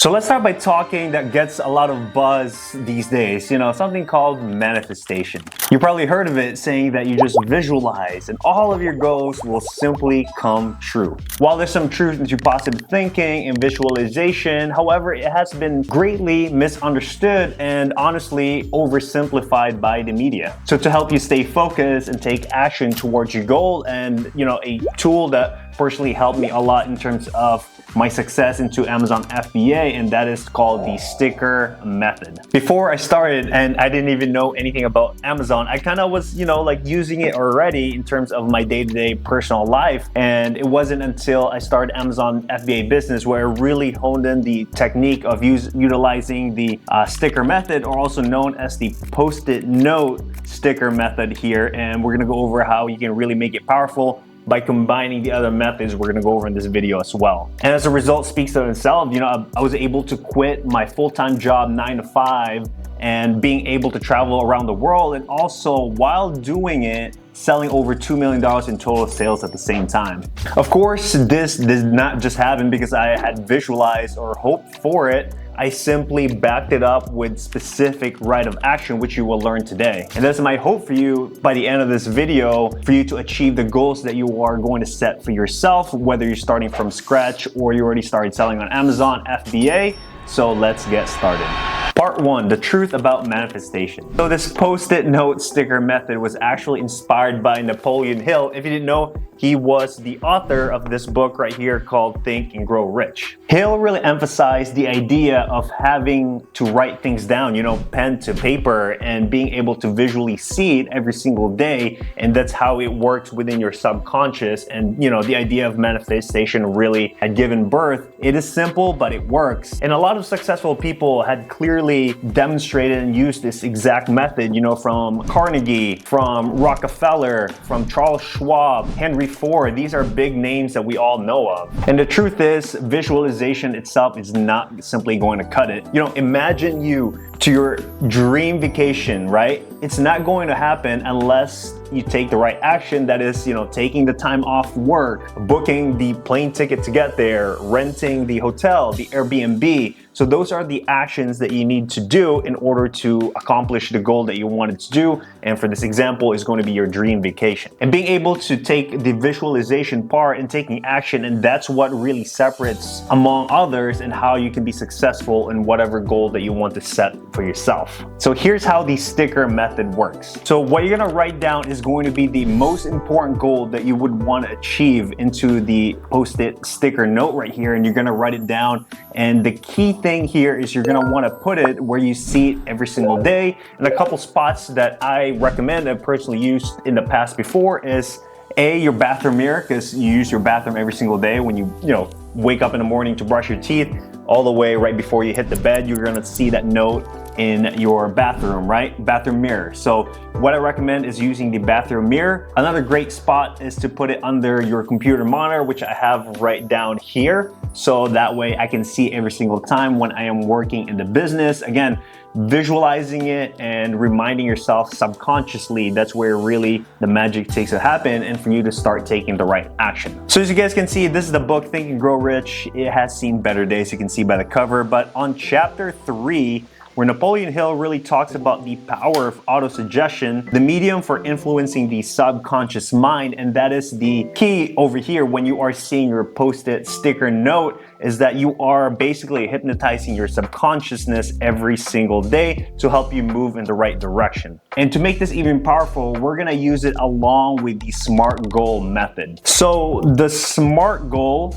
So let's start by talking that gets a lot of buzz these days, something called manifestation. You probably heard of it, saying that you just visualize and all of your goals will simply come true. While there's some truth into positive thinking and visualization, however, it has been greatly misunderstood and honestly oversimplified by the media. So to help you stay focused and take action towards your goal, and a tool that personally helped me a lot in terms of my success into Amazon FBA, and that is called the sticker method. Before I started, and I didn't even know anything about Amazon, I kind of was, using it already in terms of my day-to-day personal life. And it wasn't until I started Amazon FBA business where I really honed in the technique of utilizing the sticker method, or also known as the post-it note sticker method here. And we're gonna go over how you can really make it powerful by combining the other methods we're gonna go over in this video as well. And as a result speaks to itself, I was able to quit my full-time job 9 to 5 and being able to travel around the world, and also while doing it, selling over $2 million in total sales at the same time. Of course, this did not just happen because I had visualized or hoped for it. I simply backed it up with specific right of action, which you will learn today. And that's my hope for you by the end of this video, for you to achieve the goals that you are going to set for yourself, whether you're starting from scratch or you already started selling on Amazon FBA. So let's get started. Part 1, the truth about manifestation. So this post-it note sticker method was actually inspired by Napoleon Hill. If you didn't know, he was the author of this book right here called Think and Grow Rich. Hill really emphasized the idea of having to write things down, pen to paper, and being able to visually see it every single day. And that's how it works within your subconscious. And the idea of manifestation really had given birth. It is simple, but it works. And a lot of successful people had clearly demonstrated and used this exact method, from Carnegie, from Rockefeller, from Charles Schwab, Henry Ford. These are big names that we all know of. And the truth is, visualization itself is not simply going to cut it. Imagine you to your dream vacation, right? It's not going to happen unless you take the right action. That is, taking the time off work, booking the plane ticket to get there, renting the hotel, the Airbnb. So those are the actions that you need to do in order to accomplish the goal that you wanted to do. And for this example, is going to be your dream vacation. And being able to take the visualization part and taking action, and that's what really separates among others and how you can be successful in whatever goal that you want to set for yourself. So here's how the sticker method works. So what you're gonna write down is going to be the most important goal that you would want to achieve into the post-it sticker note right here, and you're gonna write it down. And the key thing here is you're gonna want to put it where you see it every single day. And a couple spots that I recommend, I've personally used in the past before, is your bathroom mirror, because you use your bathroom every single day when you wake up in the morning to brush your teeth. All the way right before you hit the bed, you're gonna see that note in your bathroom, right? Bathroom mirror. So what I recommend is using the bathroom mirror. Another great spot is to put it under your computer monitor, which I have right down here. So that way I can see every single time when I am working in the business. Again, visualizing it and reminding yourself subconsciously, that's where really the magic takes to happen and for you to start taking the right action. So as you guys can see, this is the book Think and Grow Rich. It has seen better days, you can see by the cover. But on chapter 3, where Napoleon Hill really talks about the power of autosuggestion, the medium for influencing the subconscious mind, and that is the key over here when you are seeing your post-it sticker note, is that you are basically hypnotizing your subconsciousness every single day to help you move in the right direction. And to make this even powerful, we're gonna use it along with the SMART goal method. So the SMART goal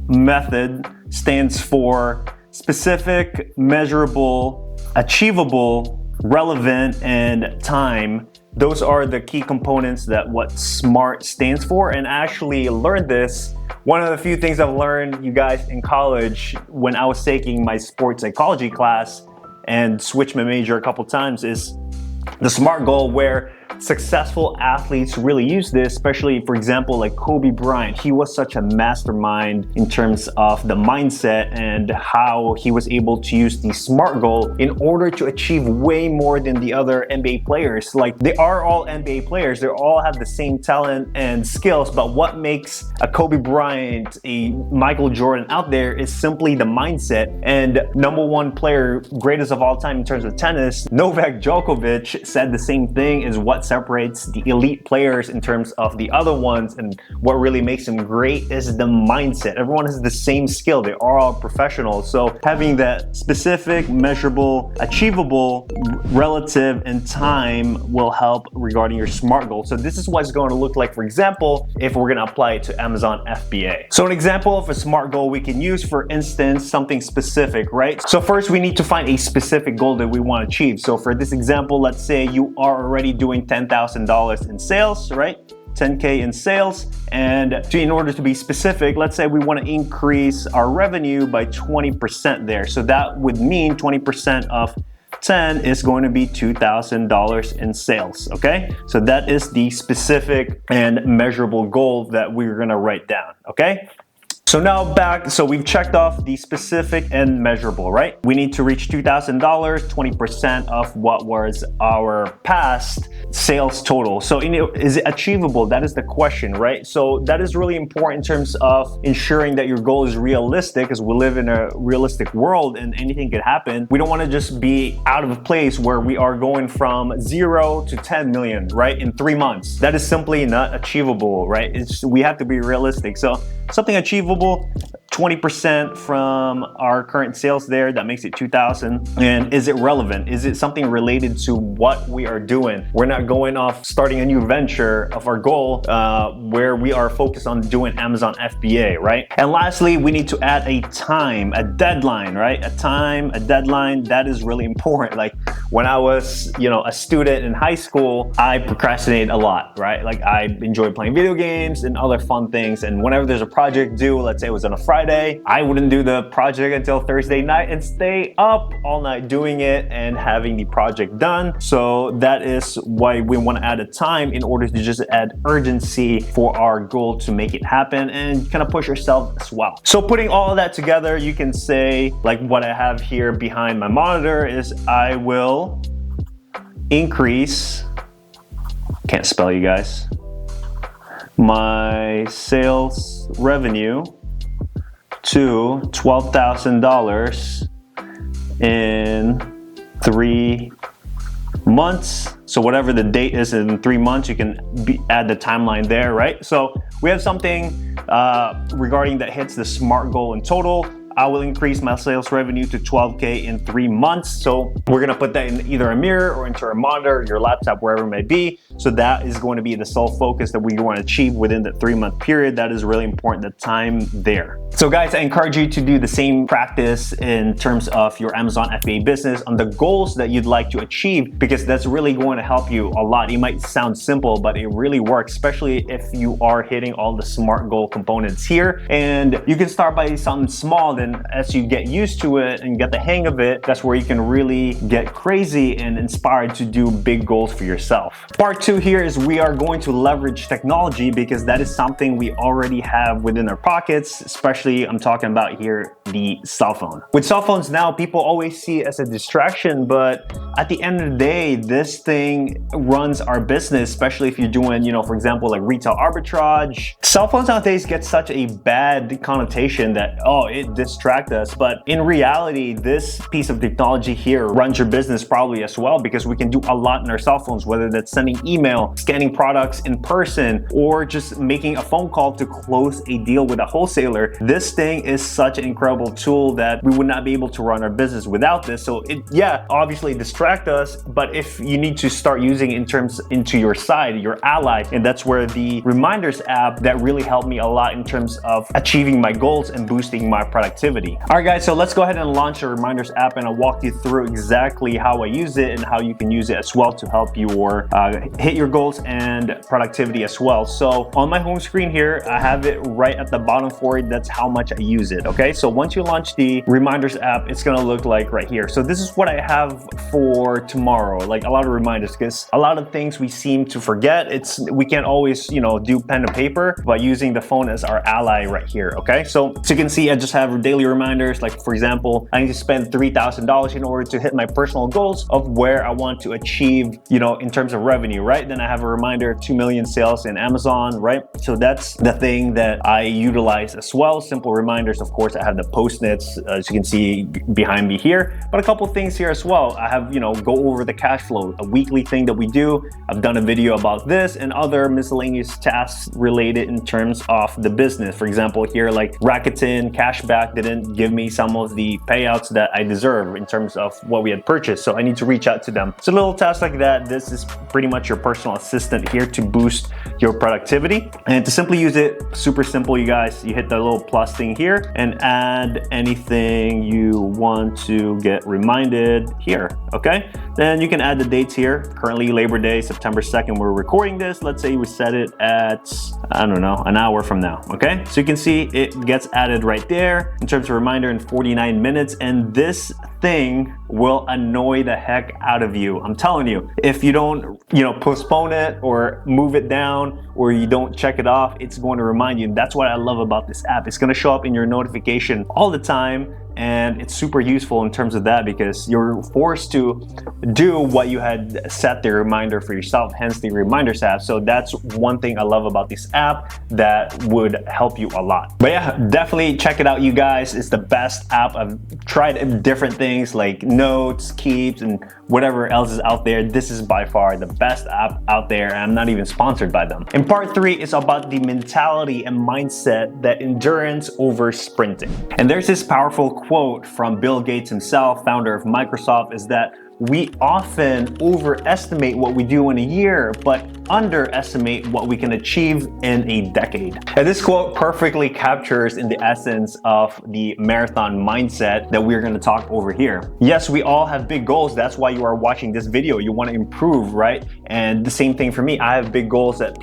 method stands for specific, measurable, achievable, relevant, and time. Those are the key components that what SMART stands for. And I actually learned this. One of the few things I've learned, you guys, in college when I was taking my sports psychology class and switched my major a couple times, is the SMART goal, where successful athletes really use this, especially for example like Kobe Bryant. He was such a mastermind in terms of the mindset and how he was able to use the SMART goal in order to achieve way more than the other NBA players. Like, they are all NBA players, they all have the same talent and skills, but what makes a Kobe Bryant, a Michael Jordan out there is simply the mindset. And number one player, greatest of all time in terms of tennis, Novak Djokovic, said the same thing, is what separates the elite players in terms of the other ones, and what really makes them great is the mindset. Everyone has the same skill, they are all professionals. So having that specific, measurable, achievable, relative in time will help regarding your SMART goal. So this is what it's going to look like, for example, if we're going to apply it to Amazon FBA. So an example of a SMART goal we can use, for instance, something specific, right? So first we need to find a specific goal that we want to achieve. So for this example, let's say you are already doing $10,000 in sales, right? 10K in sales, and in order to be specific, let's say we want to increase our revenue by 20% there. So that would mean 20% of 10 is going to be $2,000 in sales, okay? So that is the specific and measurable goal that we're gonna write down, okay? So now back, so we've checked off the specific and measurable, right? We need to reach $2,000, 20% of what was our past sales total. So is it achievable? That is the question, right? So that is really important in terms of ensuring that your goal is realistic, because we live in a realistic world and anything could happen. We don't want to just be out of a place where we are going from 0 to 10 million, right? In 3 months. That is simply not achievable, right? We have to be realistic. So something achievable, 20% from our current sales there, that makes it 2,000. And is it relevant? Is it something related to what we are doing? We're not going off starting a new venture of our goal where we are focused on doing Amazon FBA, right? And lastly, we need to add a time, a deadline, right? A time, a deadline, that is really important. Like when I was, a student in high school, I procrastinated a lot, right? Like I enjoyed playing video games and other fun things. And whenever there's a project due, let's say it was on a Friday, I wouldn't do the project until Thursday night and stay up all night doing it and having the project done. So that is why we want to add a time, in order to just add urgency for our goal to make it happen and kind of push yourself as well. So putting all of that together, you can say, like what I have here behind my monitor is, I will increase, can't spell you guys, my sales revenue to $12,000 in 3 months. So whatever the date is in 3 months, you can add the timeline there, right? So we have something regarding that hits the SMART goal in total. I will increase my sales revenue to 12K in 3 months. So we're gonna put that in either a mirror or into our monitor, your laptop, wherever it may be. So that is going to be the sole focus that we want to achieve within the 3-month period. That is really important, the time there. So guys, I encourage you to do the same practice in terms of your Amazon FBA business on the goals that you'd like to achieve, because that's really going to help you a lot. It might sound simple, but it really works, especially if you are hitting all the SMART goal components here. And you can start by something small, then as you get used to it and get the hang of it, that's where you can really get crazy and inspired to do big goals for yourself. Part 2 here is we are going to leverage technology, because that is something we already have within our pockets, especially I'm talking about here the cell phone. With cell phones now, people always see it as a distraction, but at the end of the day, this thing runs our business, especially if you're doing, for example, like retail arbitrage. Cell phones nowadays get such a bad connotation that, oh, it distracts us. But in reality, this piece of technology here runs your business probably as well, because we can do a lot in our cell phones, whether that's sending email, scanning products in person, or just making a phone call to close a deal with a wholesaler. This thing is such an incredible tool that we would not be able to run our business without this. So it, obviously distract us, but if you need to start using it into your side, your ally, and that's where the reminders app that really helped me a lot in terms of achieving my goals and boosting my productivity productivity. All right, guys, so let's go ahead and launch a reminders app, and I'll walk you through exactly how I use it and how you can use it as well to help you hit your goals and productivity as well. So on my home screen here, I have it right at the bottom for it. That's how much I use it. Okay, so once you launch the reminders app, it's gonna look like right here. So this is what I have for tomorrow, like a lot of reminders, because a lot of things we seem to forget. We can't always, do pen to paper, but using the phone as our ally right here. Okay, so you can see I just have daily reminders. Like for example, I need to spend $3,000 in order to hit my personal goals of where I want to achieve, in terms of revenue, right? Then I have a reminder, 2 million sales in Amazon, right? So that's the thing that I utilize as well. Simple reminders. Of course, I have the post-its, as you can see behind me here, but a couple things here as well. I have, go over the cash flow, a weekly thing that we do. I've done a video about this and other miscellaneous tasks related in terms of the business. For example, here, like Rakuten Cashback didn't give me some of the payouts that I deserve in terms of what we had purchased. So I need to reach out to them. So little tasks like that. This is pretty much your personal assistant here to boost your productivity. And to simply use it, super simple, you guys. You hit the little plus thing here and add anything you want to get reminded here, okay? Then you can add the dates here. Currently Labor Day, September 2nd, we're recording this. Let's say we set it at, I don't know, an hour from now, okay? So you can see it gets added right there in terms of reminder in 49 minutes. And this thing will annoy the heck out of you. I'm telling you, if you don't, postpone it or move it down or you don't check it off, it's going to remind you. And that's what I love about this app. It's going to show up in your notification all the time. And it's super useful in terms of that because you're forced to do what you had set the reminder for yourself, hence the reminders app. So that's one thing I love about this app that would help you a lot. But yeah, definitely check it out, you guys. It's the best app. I've tried different things like Notes, Keeps, and whatever else is out there. This is by far the best app out there, and I'm not even sponsored by them. In part 3, it's about the mentality and mindset that endurance over sprinting. And there's this powerful quote from Bill Gates himself, founder of Microsoft, is that we often overestimate what we do in a year, but underestimate what we can achieve in a decade. And this quote perfectly captures in the essence of the marathon mindset that we're going to talk over here. Yes, we all have big goals. That's why you are watching this video. You want to improve, right? And the same thing for me. I have big goals that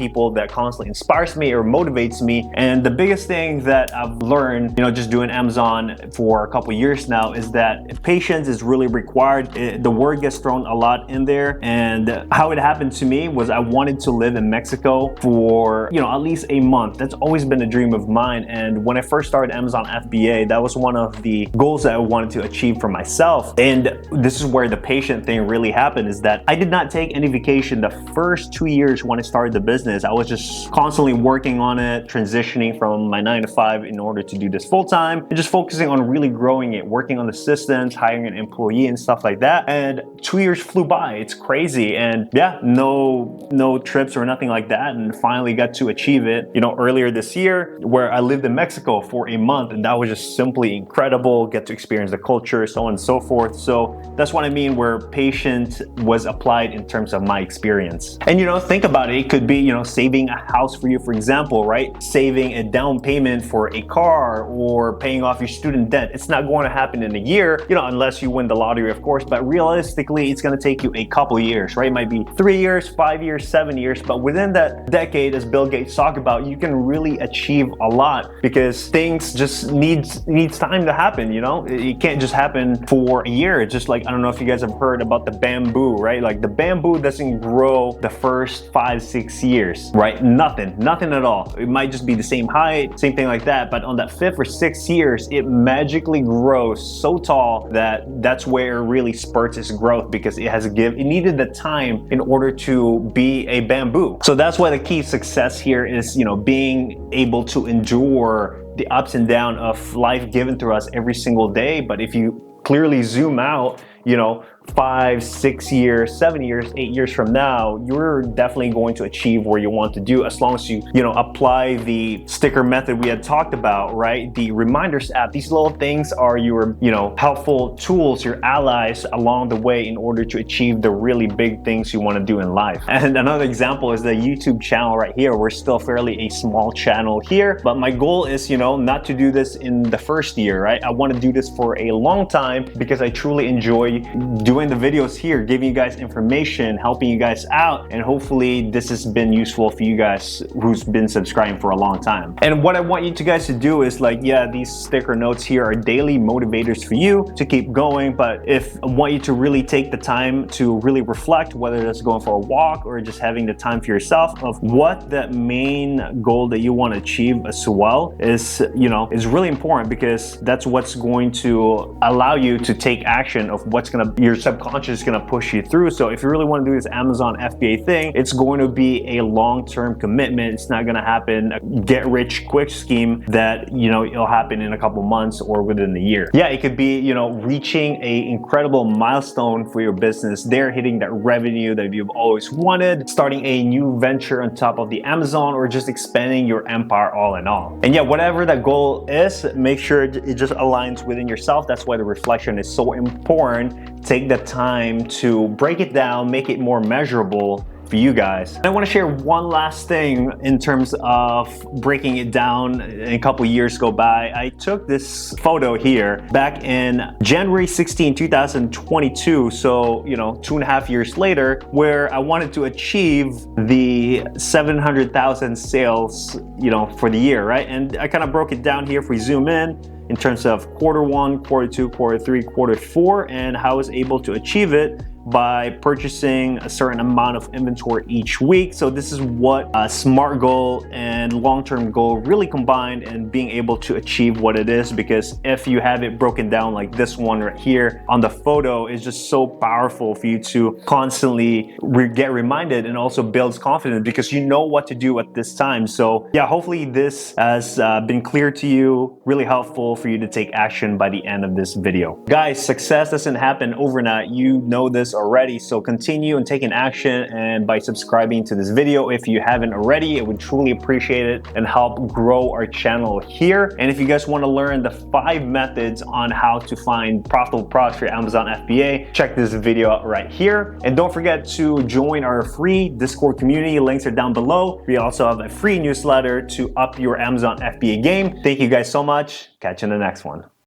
constantly inspires me or motivates me. And the biggest thing that I've learned, just doing Amazon for a couple years now, is that patience is really required. The word gets thrown a lot in there. And how it happened to me was I wanted to live in Mexico for, at least a month. That's always been a dream of mine. And when I first started Amazon FBA, that was one of the goals that I wanted to achieve for myself. And this is where the patient thing really happened, is that I did not take any vacation the first 2 years when I started the business. I was just constantly working on it, transitioning from my 9 to 5 in order to do this full time, and just focusing on really growing it, working on the systems, hiring an employee and stuff like that. And 2 years flew by. It's crazy. And yeah, no trips or nothing like that, and finally got to achieve it, earlier this year, where I lived in Mexico for a month, and that was just simply incredible. Get to experience the culture, so on and so forth. So that's what I mean where patience was applied in terms of my experience. And think about it. It could be, saving a house for you, for example, right? Saving a down payment for a car or paying off your student debt. It's not going to happen in a year, unless you win the lottery, of course, but realistically, it's going to take you a couple years, right? It might be 3 years, 5 years, 7 years, but within that decade, as Bill Gates talked about, you can really achieve a lot because things just needs time to happen. It can't just happen for a year. It's just like, I don't know if you guys have heard about the bamboo, right? Like the bamboo doesn't grow the first 5-6 years, right? Nothing at all. It might just be the same height, same thing like that, but on that 5th or 6th years, it magically grows so tall that's where it really spurts its growth, because it needed the time in order to be a bamboo. So that's why the key to success here is, being able to endure the ups and downs of life given to us every single day. But if you clearly zoom out, 5, 6 years, 7 years, 8 years from now, you're definitely going to achieve where you want to do, as long as you apply the sticker method we had talked about, right? The reminders app. These little things are your helpful tools, your allies along the way in order to achieve the really big things you want to do in life. And another example is the YouTube channel right here. We're still fairly a small channel here, but my goal is not to do this in the first year, right? I want to do this for a long time because I truly enjoy doing the videos here, giving you guys information, helping you guys out, and hopefully this has been useful for you guys who's been subscribing for a long time. And what I want you guys to do is these sticker notes here are daily motivators for you to keep going. But if I want you to really take the time to really reflect, whether that's going for a walk or just having the time for yourself, of what that main goal that you want to achieve as well is really important, because that's what's going to allow you to take action of your subconscious is gonna push you through. So if you really want to do this Amazon FBA thing, it's going to be a long-term commitment. It's not gonna happen a get rich quick scheme that it'll happen in a couple months or within the year. Yeah, it could be reaching a incredible milestone for your business. They're hitting that revenue that you've always wanted, starting a new venture on top of the Amazon, or just expanding your empire all in all. And yeah, whatever that goal is, make sure it just aligns within yourself. That's why the reflection is so important. Take the time to break it down, make it more measurable for you guys. And I want to share one last thing in terms of breaking it down. A couple years go by, I took this photo here back in January 16, 2022. So, 2.5 years later, where I wanted to achieve the 700,000 sales, for the year, right? And I kind of broke it down here. If we zoom in terms of Q1, Q2, Q3, Q4, and how I was able to achieve it by purchasing a certain amount of inventory each week. So this is what a SMART goal and long-term goal really combined, and being able to achieve what it is. Because if you have it broken down like this one right here on the photo, it's just so powerful for you to constantly get reminded, and also builds confidence because you know what to do at this time. So yeah, hopefully this has been clear to you, really helpful for you to take action by the end of this video. Guys, success doesn't happen overnight. You know this already, so continue and taking action. And by subscribing to this video, if you haven't already, I would truly appreciate it and help grow our channel here. And if you guys want to learn the 5 methods on how to find profitable products for Amazon FBA, check this video out right here. And don't forget to join our free Discord community. Links are down below. We also have a free newsletter to up your Amazon FBA game. Thank you guys so much. Catch you in the next one.